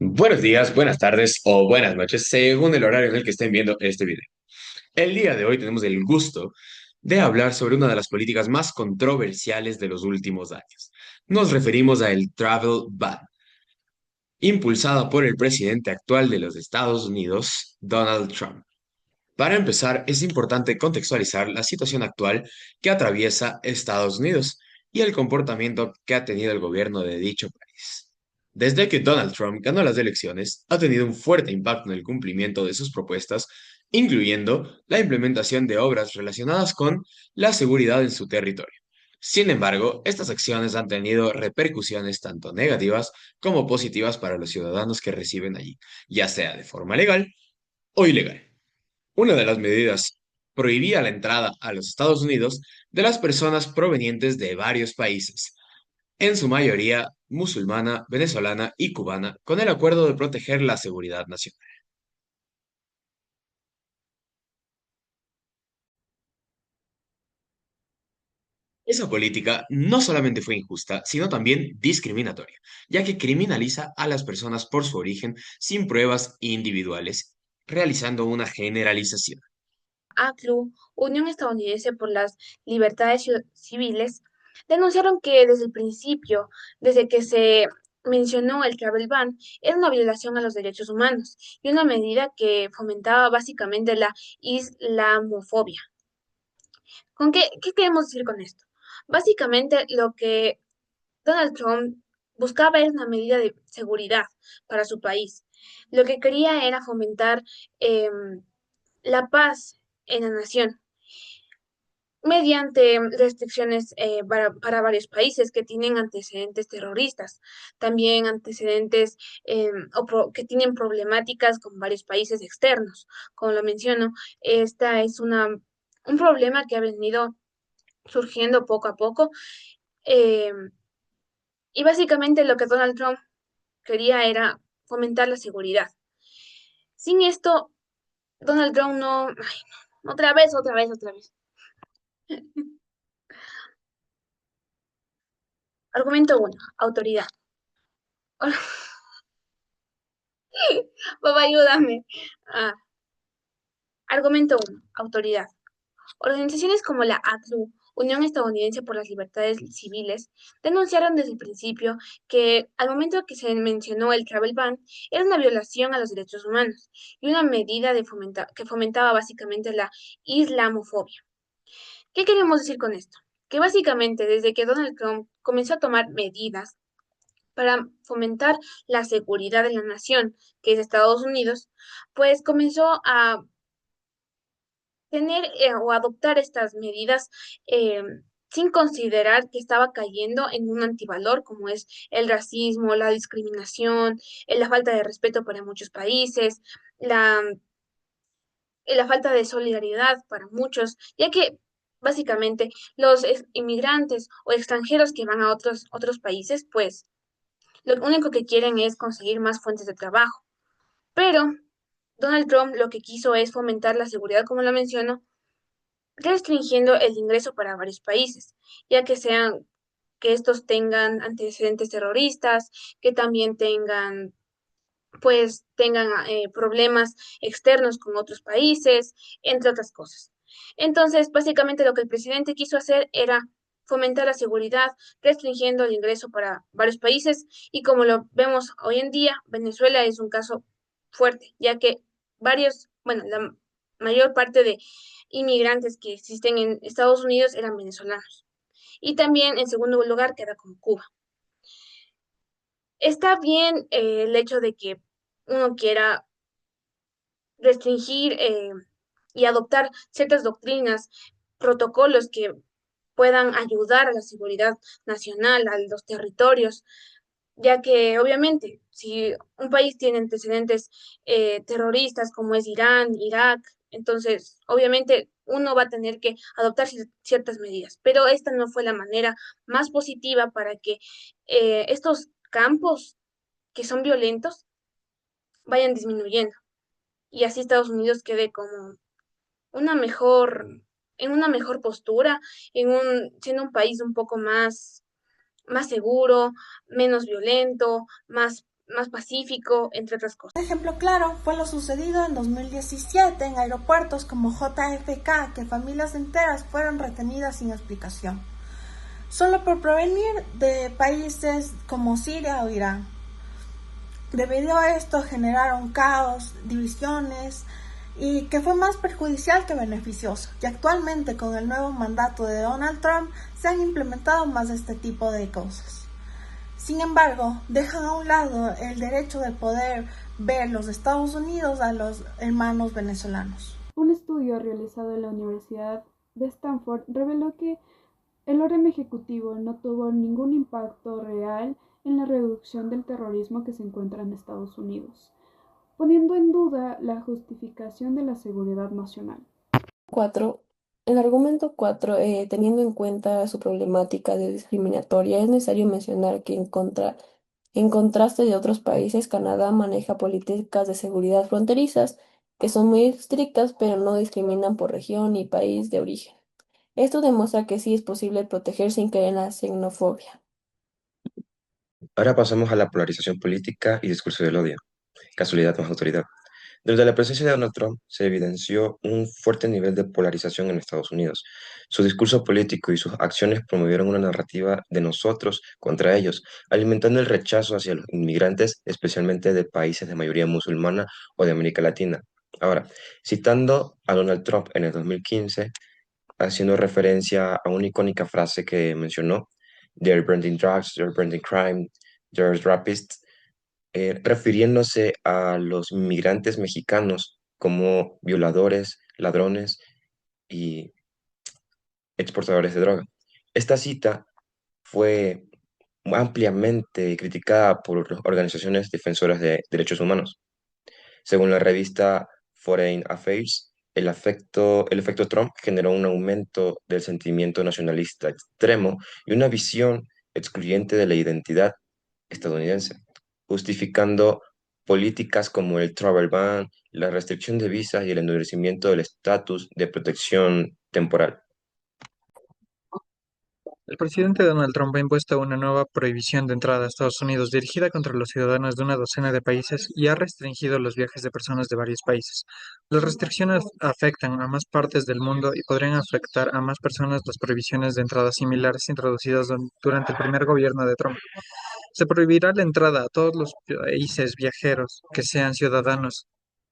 Buenos días, buenas tardes o buenas noches, según el horario en el que estén viendo este video. El día de hoy tenemos el gusto de hablar sobre una de las políticas más controversiales de los últimos años. Nos referimos a el Travel Ban, impulsada por el presidente actual de los Estados Unidos, Donald Trump. Para empezar, es importante contextualizar la situación actual que atraviesa Estados Unidos y el comportamiento que ha tenido el gobierno de dicho país. Desde que Donald Trump ganó las elecciones, ha tenido un fuerte impacto en el cumplimiento de sus propuestas, incluyendo la implementación de obras relacionadas con la seguridad en su territorio. Sin embargo, estas acciones han tenido repercusiones tanto negativas como positivas para los ciudadanos que reciben allí, ya sea de forma legal o ilegal. Una de las medidas prohibía la entrada a los Estados Unidos de las personas provenientes de varios países, en su mayoría musulmana, venezolana y cubana, con el acuerdo de proteger la seguridad nacional. Esa política no solamente fue injusta, sino también discriminatoria, ya que criminaliza a las personas por su origen sin pruebas individuales, realizando una generalización. ACLU, Unión Estadounidense por las Libertades Civiles, denunciaron que desde el principio, desde que se mencionó el travel ban, era una violación a los derechos humanos y una medida que fomentaba básicamente la islamofobia. ¿Qué queremos decir con esto? Básicamente lo que Donald Trump buscaba era una medida de seguridad para su país. Lo que quería era fomentar la paz en la nación mediante restricciones para varios países que tienen antecedentes terroristas, también antecedentes que tienen problemáticas con varios países externos. Como lo menciono, esta es un problema que ha venido surgiendo poco a poco eh, y básicamente lo que Donald Trump quería era fomentar la seguridad. Sin esto, Donald Trump no, ay, no, otra vez. Argumento uno, autoridad. Papá, ayúdame. Ah, argumento uno, autoridad. Organizaciones como la ACLU, Unión Estadounidense por las Libertades Civiles, denunciaron desde el principio que al momento que se mencionó el travel ban era una violación a los derechos humanos y una medida que fomentaba básicamente la islamofobia. ¿Qué queremos decir con esto? Que básicamente desde que Donald Trump comenzó a tomar medidas para fomentar la seguridad de la nación, que es Estados Unidos, pues comenzó a tener o adoptar estas medidas eh, sin considerar que estaba cayendo en un antivalor como es el racismo, la discriminación, la falta de respeto para muchos países, la falta de solidaridad para muchos, ya que básicamente los inmigrantes o extranjeros que van a otros países, pues lo único que quieren es conseguir más fuentes de trabajo. Pero Donald Trump lo que quiso es fomentar la seguridad, como lo menciono, restringiendo el ingreso para varios países, ya que sean que estos tengan antecedentes terroristas, que también tengan problemas externos con otros países, entre otras cosas. Entonces, básicamente lo que el presidente quiso hacer era fomentar la seguridad, restringiendo el ingreso para varios países y como lo vemos hoy en día, Venezuela es un caso fuerte, ya que la mayor parte de inmigrantes que existen en Estados Unidos eran venezolanos. Y también en segundo lugar queda con Cuba. Está bien el hecho de que uno quiera restringir y adoptar ciertas doctrinas, protocolos que puedan ayudar a la seguridad nacional, a los territorios, ya que obviamente si un país tiene antecedentes terroristas como es Irán, Irak, entonces obviamente uno va a tener que adoptar ciertas medidas, pero esta no fue la manera más positiva para que estos campos que son violentos vayan disminuyendo y así Estados Unidos quede como una mejor, en una mejor postura, siendo un país un poco más seguro, menos violento, más pacífico, entre otras cosas. Un ejemplo claro fue lo sucedido en 2017 en aeropuertos como JFK, que familias enteras fueron retenidas sin explicación, solo por provenir de países como Siria o Irán. Debido a esto generaron caos, divisiones y que fue más perjudicial que beneficioso. Y actualmente con el nuevo mandato de Donald Trump se han implementado más de este tipo de cosas. Sin embargo, dejan a un lado el derecho de poder ver los Estados Unidos a los hermanos venezolanos. Un estudio realizado en la Universidad de Stanford reveló que el orden ejecutivo no tuvo ningún impacto real en la reducción del terrorismo que se encuentra en Estados Unidos, poniendo en duda la justificación de la seguridad nacional. 4. El argumento 4, teniendo en cuenta su problemática de discriminatoria, es necesario mencionar que en contraste de otros países, Canadá maneja políticas de seguridad fronterizas que son muy estrictas, pero no discriminan por región ni país de origen. Esto demuestra que sí es posible proteger sin caer en la xenofobia. Ahora pasamos a la polarización política y discurso del odio. Casualidad más autoridad. Desde la presencia de Donald Trump se evidenció un fuerte nivel de polarización en Estados Unidos. Su discurso político y sus acciones promovieron una narrativa de nosotros contra ellos, alimentando el rechazo hacia los inmigrantes, especialmente de países de mayoría musulmana o de América Latina. Ahora, citando a Donald Trump en el 2015, haciendo referencia a una icónica frase que mencionó: "They're branding drugs, they're branding crime, there's rapists", refiriéndose a los migrantes mexicanos como violadores, ladrones y exportadores de droga. Esta cita fue ampliamente criticada por organizaciones defensoras de derechos humanos. Según la revista Foreign Affairs, el efecto Trump generó un aumento del sentimiento nacionalista extremo y una visión excluyente de la identidad estadounidense, justificando políticas como el travel ban, la restricción de visas y el endurecimiento del estatus de protección temporal. El presidente Donald Trump ha impuesto una nueva prohibición de entrada a Estados Unidos dirigida contra los ciudadanos de una docena de países y ha restringido los viajes de personas de varios países. Las restricciones afectan a más partes del mundo y podrían afectar a más personas las prohibiciones de entrada similares introducidas durante el primer gobierno de Trump. Se prohibirá la entrada a todos los países viajeros que sean ciudadanos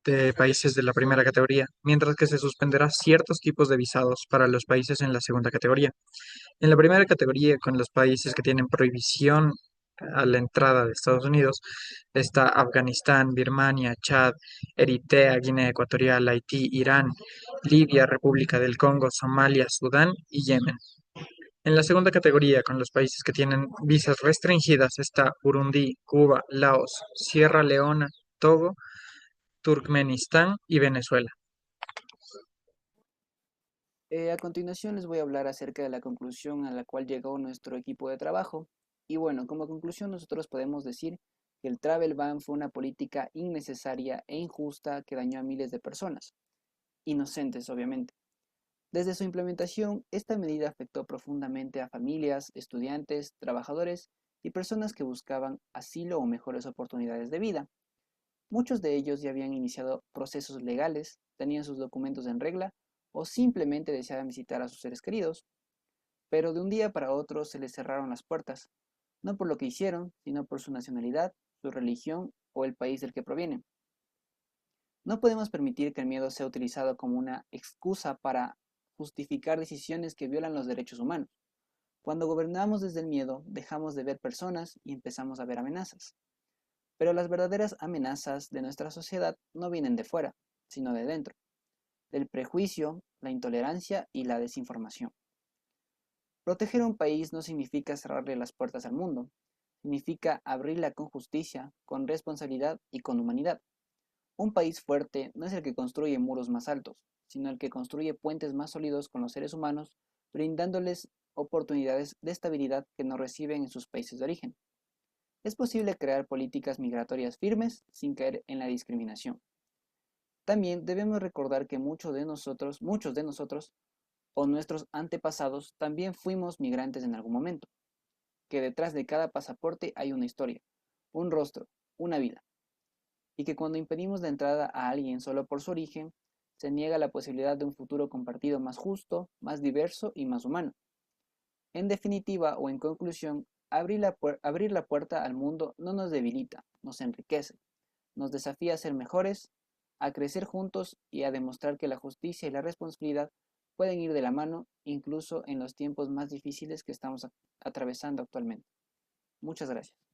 de países de la primera categoría, mientras que se suspenderá ciertos tipos de visados para los países en la segunda categoría. En la primera categoría, con los países que tienen prohibición a la entrada de Estados Unidos, está Afganistán, Birmania, Chad, Eritrea, Guinea Ecuatorial, Haití, Irán, Libia, República del Congo, Somalia, Sudán y Yemen. En la segunda categoría, con los países que tienen visas restringidas, está Burundi, Cuba, Laos, Sierra Leona, Togo, Turkmenistán y Venezuela. A continuación les voy a hablar acerca de la conclusión a la cual llegó nuestro equipo de trabajo. Y bueno, como conclusión nosotros podemos decir que el travel ban fue una política innecesaria e injusta que dañó a miles de personas, inocentes obviamente. Desde su implementación, esta medida afectó profundamente a familias, estudiantes, trabajadores y personas que buscaban asilo o mejores oportunidades de vida. Muchos de ellos ya habían iniciado procesos legales, tenían sus documentos en regla o simplemente deseaban visitar a sus seres queridos, pero de un día para otro se les cerraron las puertas, no por lo que hicieron, sino por su nacionalidad, su religión o el país del que provienen. No podemos permitir que el miedo sea utilizado como una excusa para justificar decisiones que violan los derechos humanos. Cuando gobernamos desde el miedo, dejamos de ver personas y empezamos a ver amenazas. Pero las verdaderas amenazas de nuestra sociedad no vienen de fuera, sino de dentro, del prejuicio, la intolerancia y la desinformación. Proteger a un país no significa cerrarle las puertas al mundo, significa abrirla con justicia, con responsabilidad y con humanidad. Un país fuerte no es el que construye muros más altos, sino el que construye puentes más sólidos con los seres humanos, brindándoles oportunidades de estabilidad que no reciben en sus países de origen. Es posible crear políticas migratorias firmes sin caer en la discriminación. También debemos recordar que muchos de nosotros o nuestros antepasados también fuimos migrantes en algún momento, que detrás de cada pasaporte hay una historia, un rostro, una vida, y que cuando impedimos la entrada a alguien solo por su origen, se niega la posibilidad de un futuro compartido más justo, más diverso y más humano. En definitiva o en conclusión, abrir la puerta al mundo no nos debilita, nos enriquece, nos desafía a ser mejores, a crecer juntos y a demostrar que la justicia y la responsabilidad pueden ir de la mano incluso en los tiempos más difíciles que estamos atravesando actualmente. Muchas gracias.